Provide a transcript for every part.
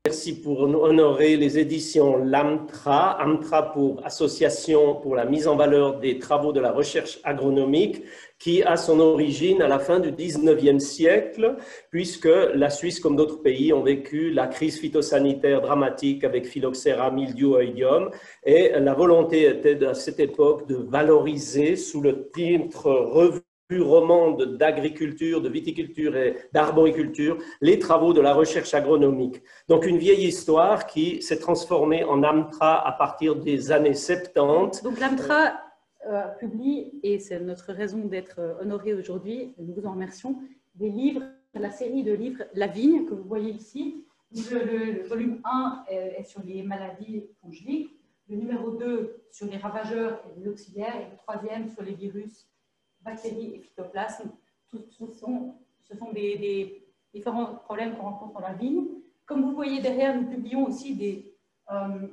Merci pour honorer les éditions l'AMTRA, AMTRA pour Association pour la mise en valeur des travaux de la recherche agronomique, qui a son origine à la fin du 19e siècle, puisque la Suisse, comme d'autres pays, ont vécu la crise phytosanitaire dramatique avec phylloxéra, mildiou, oïdium, et la volonté était à cette époque de valoriser sous le titre revue romande d'agriculture, de viticulture et d'arboriculture, les travaux de la recherche agronomique. Donc une vieille histoire qui s'est transformée en AMTRA à partir des années 70. Donc l'AMTRA publie, et c'est notre raison d'être honoré aujourd'hui, nous vous en remercions, des livres, la série de livres La Vigne que vous voyez ici. Le volume 1 est sur les maladies fongiques, le numéro 2 sur les ravageurs et les auxiliaires, et le troisième sur les virus, bactéries et phytoplasmes. Ce sont des différents problèmes qu'on rencontre dans la vigne. Comme vous voyez derrière, nous publions aussi des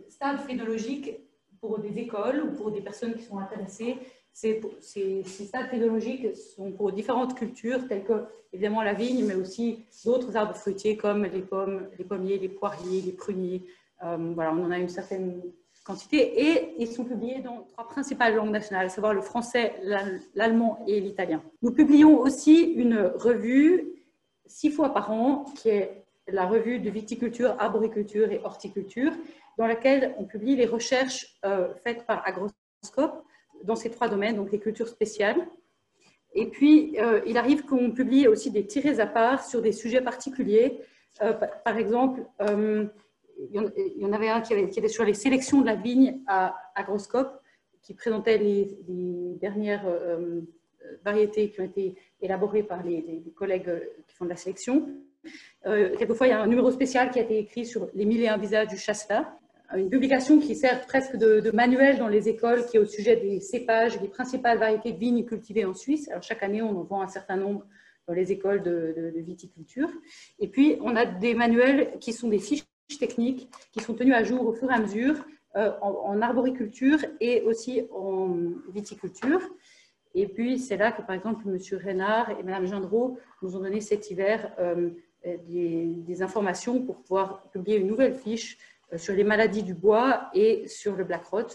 stades phénologiques pour des écoles ou pour des personnes qui sont intéressées. Ces stades phénologiques sont pour différentes cultures, telles que évidemment la vigne, mais aussi d'autres arbres fruitiers comme les pommes, les pommiers, les poiriers, les pruniers. Voilà, on en a une certaine quantité, et ils sont publiés dans 3 principales langues nationales, à savoir le français, l'allemand et l'italien. Nous publions aussi une revue 6 fois par an, qui est la revue de viticulture, arboriculture et horticulture, dans laquelle on publie les recherches faites par Agroscope dans ces 3 domaines, donc les cultures spéciales. Et puis, il arrive qu'on publie aussi des tirés à part sur des sujets particuliers. Par exemple, il y en avait un qui était sur les sélections de la vigne à Agroscope, qui présentait les dernières variétés qui ont été élaborées par les collègues qui font de la sélection. Quelquefois, il y a un numéro spécial qui a été écrit sur les 1001 visages du chasselas, une publication qui sert presque de manuel dans les écoles, qui est au sujet des cépages et des principales variétés de vignes cultivées en Suisse. Alors, chaque année, on en vend un certain nombre dans les écoles de viticulture. Et puis, on a des manuels qui sont des fiches techniques qui sont tenues à jour au fur et à mesure en arboriculture et aussi en viticulture. Et puis, c'est là que, par exemple, M. Reynard et Mme Gendreau nous ont donné cet hiver des informations pour pouvoir publier une nouvelle fiche sur les maladies du bois et sur le black rot.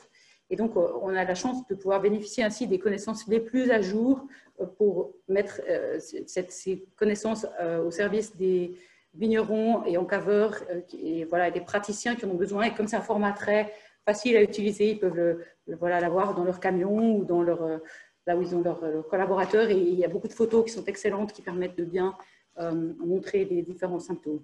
Et donc, on a la chance de pouvoir bénéficier ainsi des connaissances les plus à jour pour mettre ces connaissances au service des vignerons et encaveurs et voilà, des praticiens qui en ont besoin. Et comme c'est un format très facile à utiliser, ils peuvent l'avoir dans leur camion ou dans là où ils ont leurs collaborateurs. Et il y a beaucoup de photos qui sont excellentes, qui permettent de bien montrer les différents symptômes.